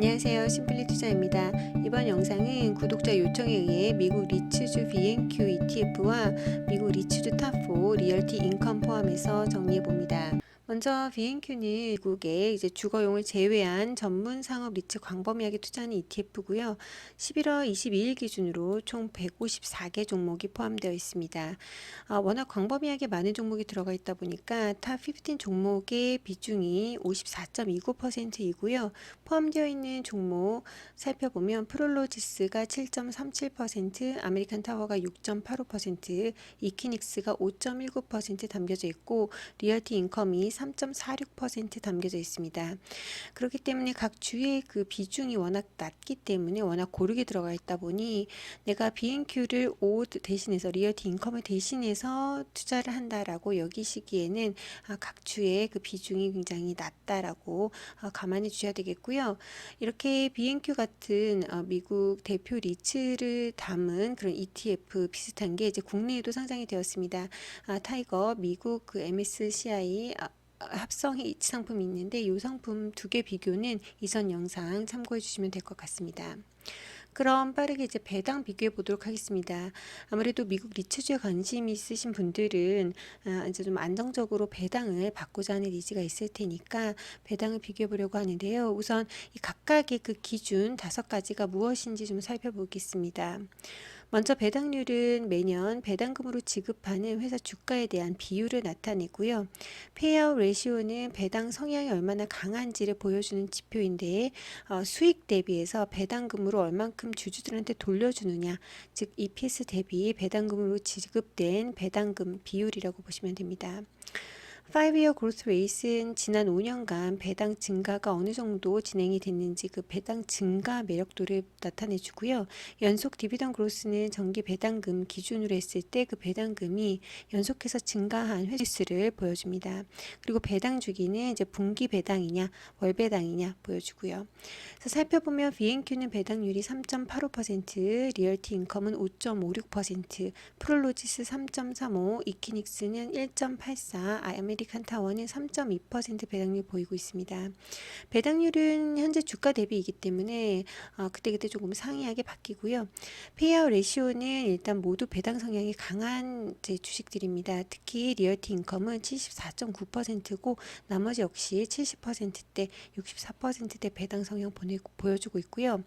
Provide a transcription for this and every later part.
안녕하세요. 심플리 투자입니다. 이번 영상은 구독자 요청에 의해 미국 리츠주 BNQ ETF와 미국 리츠주 탑4 리얼티 인컴 포함해서 정리해봅니다. 먼저 BNQ는 미국의 주거용을 제외한 전문 상업 리츠 광범위하게 투자하는 ETF고요. 11월 22일 기준으로 총 154개 종목이 포함되어 있습니다. 워낙 광범위하게 많은 종목이 들어가 있다 보니까 탑 15 종목의 비중이 54.29%이고요. 포함되어 있는 종목 살펴보면 프롤로지스가 7.37%, 아메리칸 타워가 6.85%, 이키닉스가 5.19% 담겨져 있고 리얼티 인컴이 3.46% 담겨져 있습니다. 그렇기 때문에 각 주의 그 비중이 워낙 낮기 때문에 워낙 고르게 들어가 있다 보니 내가 BNQ를 O 대신해서 리얼티 인컴을 대신해서 투자를 한다라고 여기시기에는 각 주의 그 비중이 굉장히 낮다라고 감안해 주셔야 되겠고요. 이렇게 BNQ 같은 미국 대표 리츠를 담은 그런 ETF 비슷한 게 이제 국내에도 상장이 되었습니다. 타이거 미국 그 MSCI 합성 H 상품이 있는데 이 상품 두 개 비교는 이전 영상 참고해 주시면 될 것 같습니다. 그럼 빠르게 이제 배당 비교해 보도록 하겠습니다. 아무래도 미국 리츠주에 관심이 있으신 분들은 이제 좀 안정적으로 배당을 받고자 하는 니즈가 있을 테니까 배당을 비교해 보려고 하는데요. 우선 이 각각의 그 기준 5가지가 무엇인지 좀 살펴보겠습니다. 먼저 배당률은 매년 배당금으로 지급하는 회사 주가에 대한 비율을 나타내고요. 페이아웃 레시오는 배당 성향이 얼마나 강한지를 보여주는 지표인데 수익 대비해서 배당금으로 얼만큼 주주들한테 돌려주느냐, 즉 EPS 대비 배당금으로 지급된 배당금 비율이라고 보시면 됩니다. 5-year growth rate는 지난 5년간 배당 증가가 어느 정도 진행이 됐는지 그 배당 증가 매력도를 나타내 주고요. 연속 디비던 그로스는 정기 배당금 기준으로 했을 때 그 배당금이 연속해서 증가한 횟수를 보여줍니다. 그리고 배당 주기는 이제 분기 배당이냐 월 배당이냐 보여주고요. 그래서 살펴보면 BNQ는 배당률이 3.85%, 리얼티 인컴은 5.56%, 프롤로지스 3.35, 이키닉스는 1.84, 아메리칸 타워는 3.2% 배당률 보이고 있습니다. 배당률은 현재 주가 대비이기 때문에 그때그때 조금 상이하게 바뀌고요. 페이아웃 레시오는 일단 모두 배당 성향이 강한 주식들입니다. 특히 리얼티 인컴은 74.9%고 나머지 역시 70%대, 64%대 배당 성향 보여주고 있고요.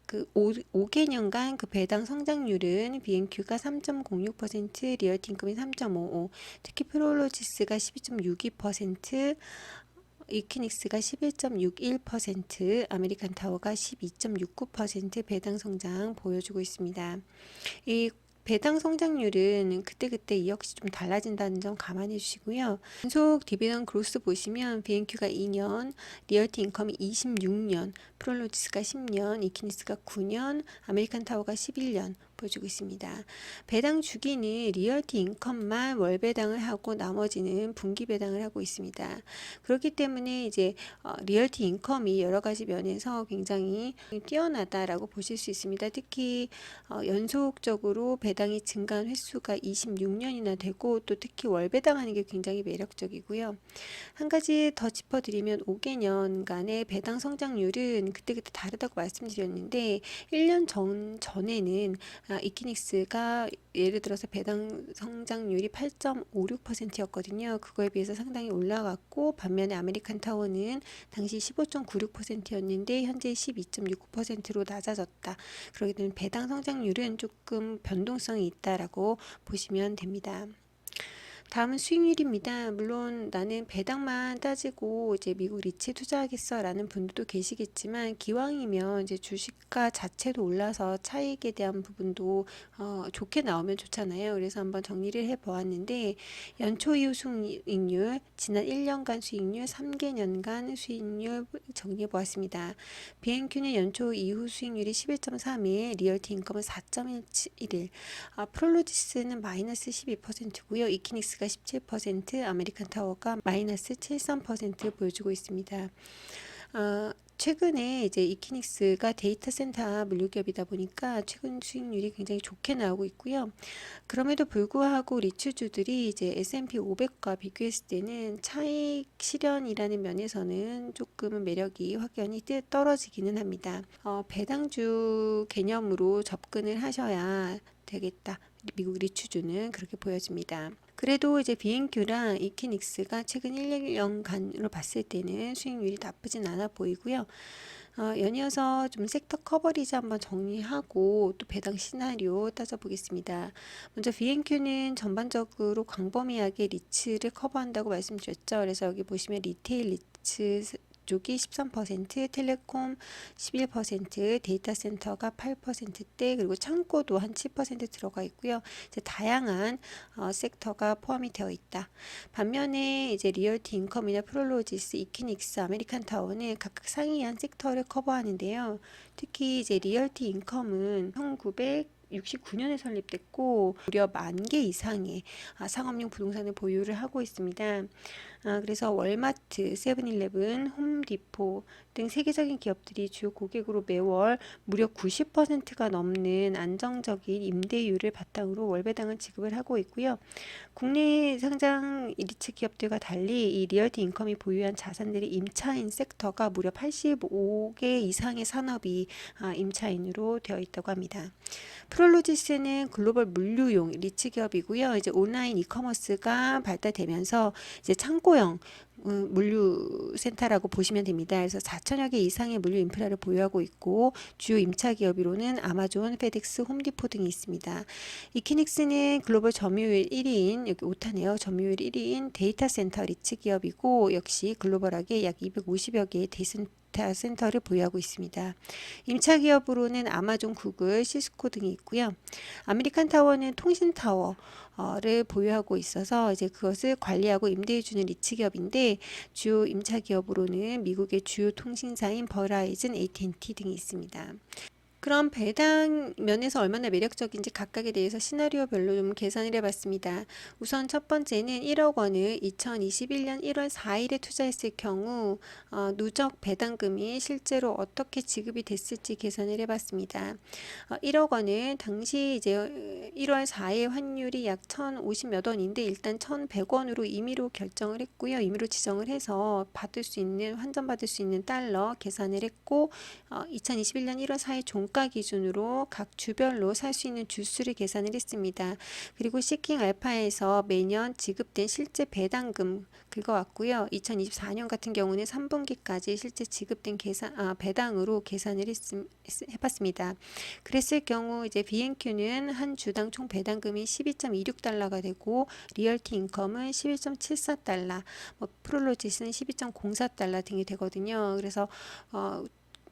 그 5개년간 그 배당 성장률은 BNQ가 3.06%, 리얼티 인컴이 3.55, 특히 프롤로지스가 12.62%, 이키닉스가 11.61%, 아메리칸 타워가 12.69% 배당 성장 보여주고 있습니다. 이 배당 성장률은 그때그때 역시 좀 달라진다는 점 감안해 주시고요. 연속 디비던 그로스 보시면 BNQ가 2년, 리얼티 인컴이 26년, 프롤로지스가 10년, 이키니스가 9년, 아메리칸 타워가 11년 보여주고 있습니다. 배당 주기는 리얼티 인컴만 월 배당을 하고 나머지는 분기 배당을 하고 있습니다. 그렇기 때문에 이제 리얼티 인컴이 여러 가지 면에서 굉장히 뛰어나다라고 보실 수 있습니다. 특히 연속적으로 배당이 증가한 횟수가 26년이나 되고 또 특히 월 배당하는 게 굉장히 매력적이고요. 한 가지 더 짚어드리면 5개년간의 배당 성장률은 그때그때 다르다고 말씀드렸는데 1년 전에는 이키닉스가 예를 들어서 배당 성장률이 8.56%였거든요. 그거에 비해서 상당히 올라갔고 반면에 아메리칸 타워는 당시 15.96%였는데 현재 12.69%로 낮아졌다. 그렇기 때문에 배당 성장률은 조금 변동성이 있다라고 보시면 됩니다. 다음은 수익률입니다. 물론 나는 배당만 따지고 이제 미국 리츠에 투자하겠어 라는 분들도 계시겠지만 기왕이면 이제 주식가 자체도 올라서 차익에 대한 부분도 좋게 나오면 좋잖아요. 그래서 한번 정리를 해 보았는데 연초 이후 수익률, 지난 1년간 수익률, 3개년간 수익률 정리해 보았습니다. BNQ는 연초 이후 수익률이 11.31, 리얼티 인컴은 4.11, 프롤로지스는 마이너스 12%고요. 이키닉스가 17%, 아메리칸 타워가 마이너스 73% 보여주고 있습니다. 최근에 이제 이키닉스가 데이터 센터 물류기업이다 보니까 최근 수익률이 굉장히 좋게 나오고 있고요. 그럼에도 불구하고 리츠주들이 이제 S&P 500과 비교했을 때는 차익 실현이라는 면에서는 조금은 매력이 확연히 떨어지기는 합니다. 배당주 개념으로 접근을 하셔야 되겠다. 미국 리츠주는 그렇게 보여집니다. 그래도 이제 B&Q랑 이키닉스가 최근 1년간으로 봤을 때는 수익률이 나쁘진 않아 보이고요. 연이어서 좀 섹터 커버리지 한번 정리하고 또 배당 시나리오 따져보겠습니다. 먼저 B&Q는 전반적으로 광범위하게 리츠를 커버한다고 말씀드렸죠. 그래서 여기 보시면 리테일 리츠 쪽이 13%, 텔레콤 11%, 데이터 센터가 8%대, 그리고 창고도 한 7% 들어가 있고요. 이제 다양한 섹터가 포함이 되어 있다. 반면에 이제 리얼티 인컴이나 프롤로지스, 이키닉스, 아메리칸 타워는 각각 상이한 섹터를 커버하는데요. 특히 이제 리얼티 인컴은 1969년에 설립됐고 무려 10,000개 이상의 상업용 부동산을 보유를 하고 있습니다. 그래서 월마트, 세븐일레븐, 홈디포 등 세계적인 기업들이 주요 고객으로 매월 무려 90%가 넘는 안정적인 임대율을 바탕으로 월배당을 지급을 하고 있고요. 국내 상장 리츠 기업들과 달리 이 리얼티 인컴이 보유한 자산들이 임차인 섹터가 무려 85개 이상의 산업이 임차인으로 되어 있다고 합니다. 프롤로지스는 글로벌 물류용 리츠 기업이고요. 이제 온라인 이커머스가 발달되면서 이제 창고형 물류 센터라고 보시면 됩니다. 그래서 4천여 개 이상의 물류 인프라를 보유하고 있고 주요 임차 기업으로는 아마존, 페덱스, 홈디포 등이 있습니다. 이키닉스는 글로벌 점유율 1위인 여기 오타네요. 점유율 1위인 데이터 센터 리츠 기업이고 역시 글로벌하게 약 250여 개의 데이터 센터를 보유하고 있습니다. 임차 기업으로는 아마존, 구글, 시스코 등이 있고요. 아메리칸 타워는 통신 타워를 보유하고 있어서 이제 그것을 관리하고 임대해주는 리츠 기업인데 주요 임차 기업으로는 미국의 주요 통신사인 버라이즌, AT&T 등이 있습니다. 그럼 배당 면에서 얼마나 매력적인지 각각에 대해서 시나리오별로 좀 계산을 해봤습니다. 우선 첫 번째는 1억 원을 2021년 1월 4일에 투자했을 경우 누적 배당금이 실제로 어떻게 지급이 됐을지 계산을 해봤습니다. 1억 원은 당시 이제 1월 4일 환율이 약 1,050 몇 원인데 일단 1,100원으로 임의로 결정을 했고요. 임의로 지정을 해서 환전받을 수 있는 달러 계산을 했고 2021년 1월 4일 종가 기준으로 각 주별로 살 수 있는 주수를 계산을 했습니다. 그리고 시킹 알파에서 매년 지급된 실제 배당금 긁어왔고요. 2024년 같은 경우는 3분기까지 실제 지급된 배당으로 계산을 해봤습니다. 그랬을 경우 이제 B&Q는 한 주당 총 배당금이 12.26달러가 되고 리얼티 인컴은 11.74달러, 프롤로지스는 12.04달러 등이 되거든요. 그래서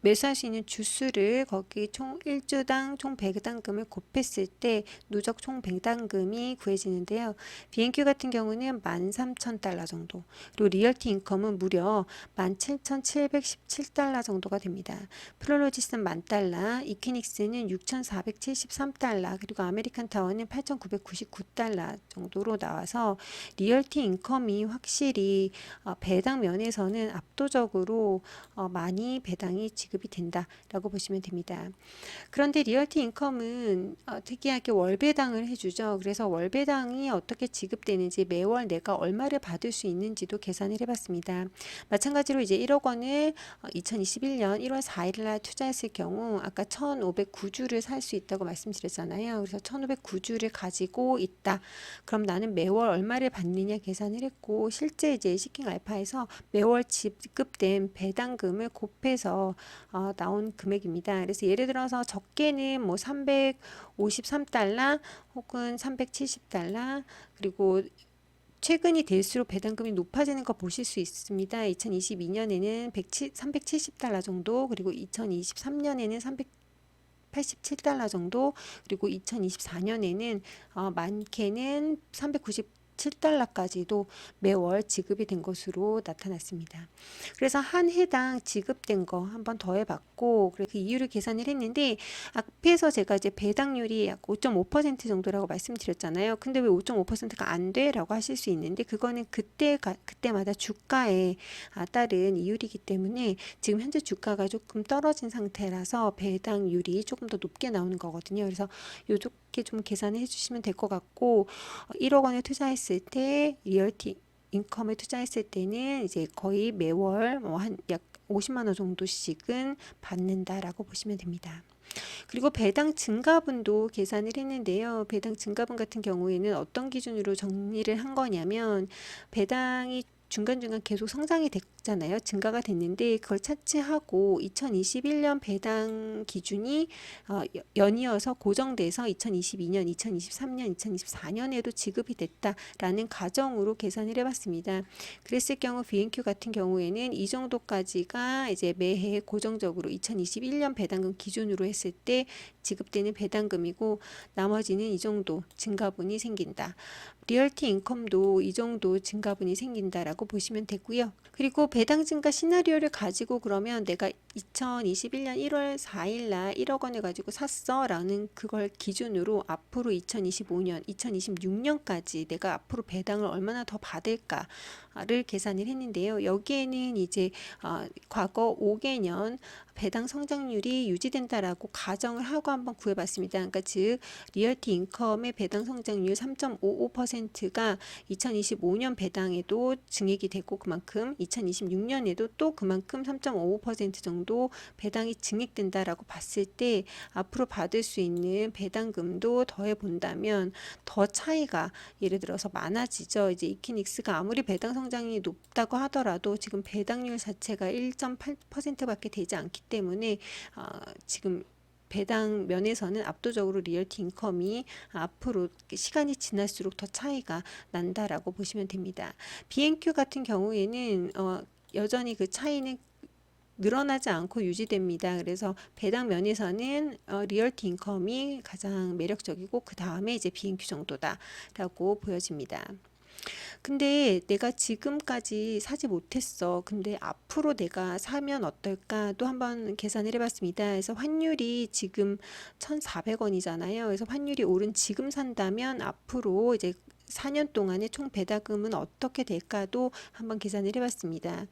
매수할 수 있는 주수를 거기 총 1주당 총 배당금을 곱했을 때 누적 총 배당금이 구해지는데요. B&Q 같은 경우는 13,000달러 정도, 그리고 리얼티 인컴은 무려 17,717달러 정도가 됩니다. 프롤로지스는 10,000달러, 이키닉스는 6,473달러, 그리고 아메리칸 타워는 8,999달러 정도로 나와서 리얼티 인컴이 확실히 배당 면에서는 압도적으로 많이 배당이 지급이 된다라고 보시면 됩니다. 그런데 리얼티 인컴은 특이하게 월배당을 해주죠. 그래서 월배당이 어떻게 지급되는지 매월 내가 얼마를 받을 수 있는지도 계산을 해봤습니다. 마찬가지로 이제 1억 원을 2021년 1월 4일 날 투자했을 경우 아까 1,509주를 살 수 있다고 말씀드렸잖아요. 그래서 1,509주를 가지고 있다. 그럼 나는 매월 얼마를 받느냐 계산을 했고 실제 이제 시킹 알파에서 매월 지급된 배당금을 곱해서 나온 금액입니다. 그래서 예를 들어서 적게는 뭐 353달러 혹은 370달러, 그리고 최근이 될수록 배당금이 높아지는 거 보실 수 있습니다. 2022년에는 370달러 정도, 그리고 2023년에는 387달러 정도, 그리고 2024년에는 많게는 390 7달러까지도 매월 지급이 된 것으로 나타났습니다. 그래서 한 해당 지급된 거 한번 더해봤고, 그 이유를 계산을 했는데, 앞에서 제가 이제 배당률이 약 5.5% 정도라고 말씀드렸잖아요. 근데 왜 5.5%가 안 돼? 라고 하실 수 있는데, 그거는 그때마다 주가에 따른 이율이기 때문에 지금 현재 주가가 조금 떨어진 상태라서 배당률이 조금 더 높게 나오는 거거든요. 그래서 요렇게 좀 계산을 해주시면 될 것 같고, 1억 원에 투자했을 때 리얼티 인컴에 투자했을 때는 이제 거의 매월 한 약 50만 원 정도씩은 받는다라고 보시면 됩니다. 그리고 배당 증가분도 계산을 했는데요. 배당 증가분 같은 경우에는 어떤 기준으로 정리를 한 거냐면, 배당이 중간중간 계속 성장이 됐잖아요. 증가가 됐는데 그걸 차치하고 2021년 배당 기준이 연이어서 고정돼서 2022년, 2023년, 2024년에도 지급이 됐다라는 가정으로 계산을 해봤습니다. 그랬을 경우 BNQ 같은 경우에는 이 정도까지가 이제 매해 고정적으로 2021년 배당금 기준으로 했을 때 지급되는 배당금이고, 나머지는 이 정도 증가분이 생긴다. 리얼티 인컴도 이 정도 증가분이 생긴다라고 보시면 되고요. 그리고 배당 증가 시나리오를 가지고 그러면 내가 2021년 1월 4일 날 1억 원을 가지고 샀어 라는 그걸 기준으로 앞으로 2025년, 2026년까지 내가 앞으로 배당을 얼마나 더 받을까를 계산을 했는데요. 여기에는 이제 과거 5개년 배당 성장률이 유지된다라고 가정을 하고 한번 구해봤습니다. 그러니까 즉 리얼티 인컴의 배당 성장률 3.55%가 2025년 배당에도 증액이 되고, 그만큼 2026년에도 또 그만큼 3.55% 정도 배당이 증액된다라고 봤을 때 앞으로 받을 수 있는 배당금도 더해 본다면 더 차이가 예를 들어서 많아지죠. 이제 이퀴닉스가 아무리 배당 성장이 높다고 하더라도 지금 배당률 자체가 1.8%밖에 되지 않기 때문에 지금 배당 면에서는 압도적으로 리얼티 인컴이 앞으로 시간이 지날수록 더 차이가 난다라고 보시면 됩니다. BNQ 같은 경우에는 여전히 그 차이는 늘어나지 않고 유지됩니다. 그래서 배당 면에서는 리얼티 인컴이 가장 매력적이고, 그 다음에 이제 BNQ 정도다라고 보여집니다. 근데 내가 지금까지 사지 못했어. 근데 앞으로 내가 사면 어떨까? 또 한번 계산을 해봤습니다. 그래서 환율이 지금 1,400원이잖아요. 그래서 환율이 오른 지금 산다면 앞으로 이제 4년 동안의 총 배당금은 어떻게 될까도 한번 계산을 해봤습니다.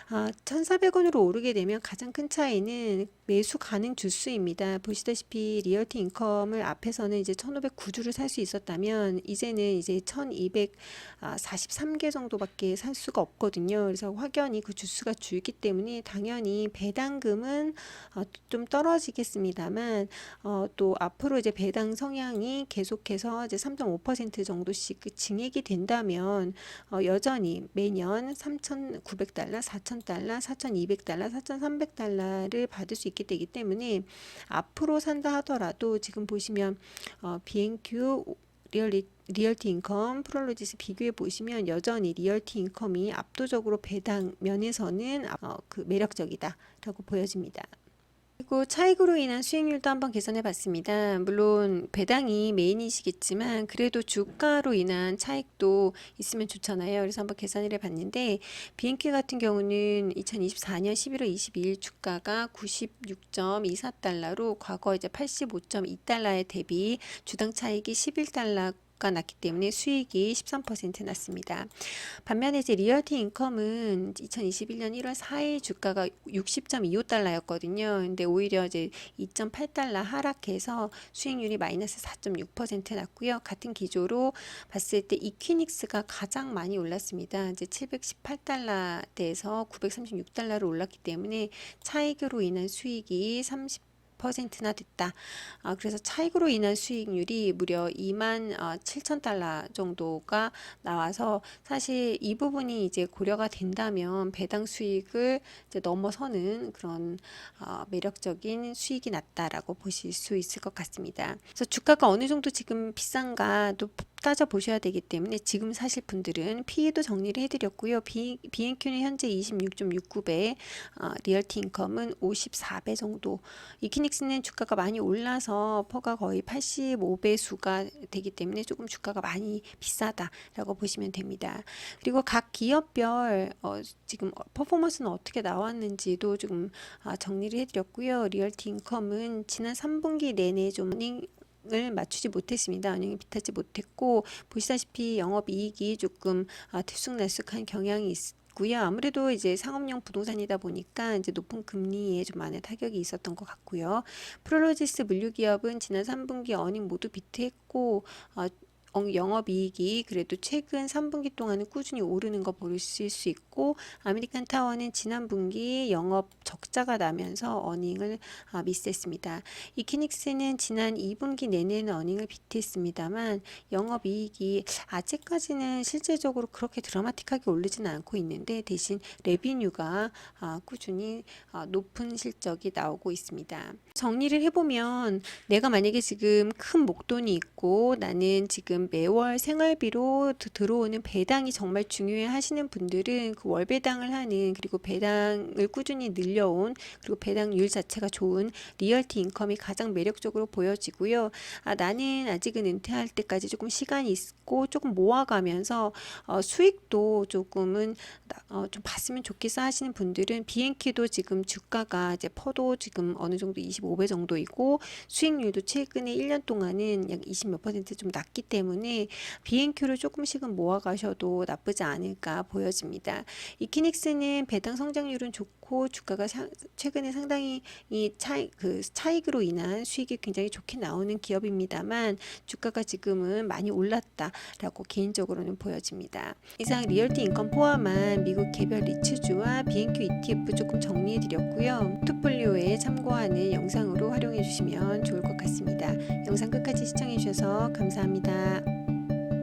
1,400원으로 오르게 되면 가장 큰 차이는 매수 가능 주수입니다. 보시다시피 리얼티 인컴을 앞에서는 이제 1,509주를 살 수 있었다면 이제는 이제 1,243개 정도밖에 살 수가 없거든요. 그래서 확연히 그 주수가 줄기 때문에 당연히 배당금은 좀 떨어지겠습니다만, 또 앞으로 이제 배당 성향이 계속해서 이제 3.5% 정도씩 증액이 된다면 여전히 매년 3,900달러, 4,000달러, 4,200달러, 4,300달러를 받을 수 있게 되기 때문에 앞으로 산다 하더라도 지금 보시면 BNQ 리얼티 인컴 프롤로지스 비교해 보시면 여전히 리얼티 인컴이 압도적으로 배당 면에서는 그 매력적이다라고 보여집니다. 그리고 차익으로 인한 수익률도 한번 계산해 봤습니다. 물론 배당이 메인이시겠지만 그래도 주가로 인한 차익도 있으면 좋잖아요. 그래서 한번 계산을 해봤는데, BNQ 같은 경우는 2024년 11월 22일 주가가 96.24달러로 과거 이제 85.2달러에 대비 주당 차익이 11달러 가 났기 때문에 수익이 13% 났습니다. 반면에 이제 리얼티 인컴은 2021년 1월 4일 주가가 60.25달러였거든요. 근데 오히려 이제 2.8달러 하락해서 수익률이 마이너스 4.6% 났고요. 같은 기조로 봤을 때 이퀴닉스가 가장 많이 올랐습니다. 이제 718달러대에서 936달러로 올랐기 때문에 차익으로 인한 수익이 30%나 됐다. 그래서 차익으로 인한 수익률이 무려 27,000달러 정도가 나와서, 사실 이 부분이 이제 고려가 된다면 배당 수익을 이제 넘어서는 그런 매력적인 수익이 났다라고 보실 수 있을 것 같습니다. 그래서 주가가 어느 정도 지금 비싼가 또 따져 보셔야 되기 때문에 지금 사실 분들은 P도 정리를 해드렸고요. BNQ는 현재 26.69배, 리얼티 인컴은 54배 정도. 이키닉스는 주가가 많이 올라서 퍼가 거의 85배수가 되기 때문에 조금 주가가 많이 비싸다라고 보시면 됩니다. 그리고 각 기업별 지금 퍼포먼스는 어떻게 나왔는지도 좀 정리를 해드렸고요. 리얼티 인컴은 지난 3분기 내내 좀 을 맞추지 못했습니다. 운영이 비타지 못했고 보시다시피 영업이익이 조금 들쑥날쑥한 경향이 있고요. 아무래도 이제 상업용 부동산이다 보니까 이제 높은 금리에 좀 많은 타격이 있었던 것 같고요. 프로로지스 물류기업은 지난 3분기 어닝 모두 비트했고 영업이익이 그래도 최근 3분기 동안은 꾸준히 오르는 거 보실 수 있고, 아메리칸 타워는 지난 분기 영업 적자가 나면서 어닝을 미스했습니다. 이키닉스는 지난 2분기 내내는 어닝을 비트했습니다만 영업이익이 아직까지는 실질적으로 그렇게 드라마틱하게 오르지는 않고 있는데 대신 레비뉴가 꾸준히 높은 실적이 나오고 있습니다. 정리를 해보면 내가 만약에 지금 큰 목돈이 있고 나는 지금 매월 생활비로 들어오는 배당이 정말 중요해 하시는 분들은 그 월 배당을 하는, 그리고 배당을 꾸준히 늘려온, 그리고 배당률 자체가 좋은 리얼티 인컴이 가장 매력적으로 보여지고요. 나는 아직은 은퇴할 때까지 조금 시간이 있고 조금 모아가면서 수익도 조금은 좀 봤으면 좋겠어 하시는 분들은 BNQ도 지금 주가가 이제 퍼도 지금 어느 정도 25배 정도이고 수익률도 최근에 1년 동안은 약 20 몇 퍼센트 좀 낮기 때문에 BNQ를 조금씩은 모아가셔도 나쁘지 않을까 보여집니다. 이키닉스는 배당 성장률은 좋고 주가가 최근에 상당히 차익으로 인한 수익이 굉장히 좋게 나오는 기업입니다만 주가가 지금은 많이 올랐다라고 개인적으로는 보여집니다. 이상 리얼티 인컴 포함한 미국 개별 리츠주와 BNQ ETF 조금 정리해 드렸고요. 포트폴리오에 참고하는 영상으로 활용해 주시면 좋을 것 같습니다. 영상 끝까지 시청해 주셔서 감사합니다.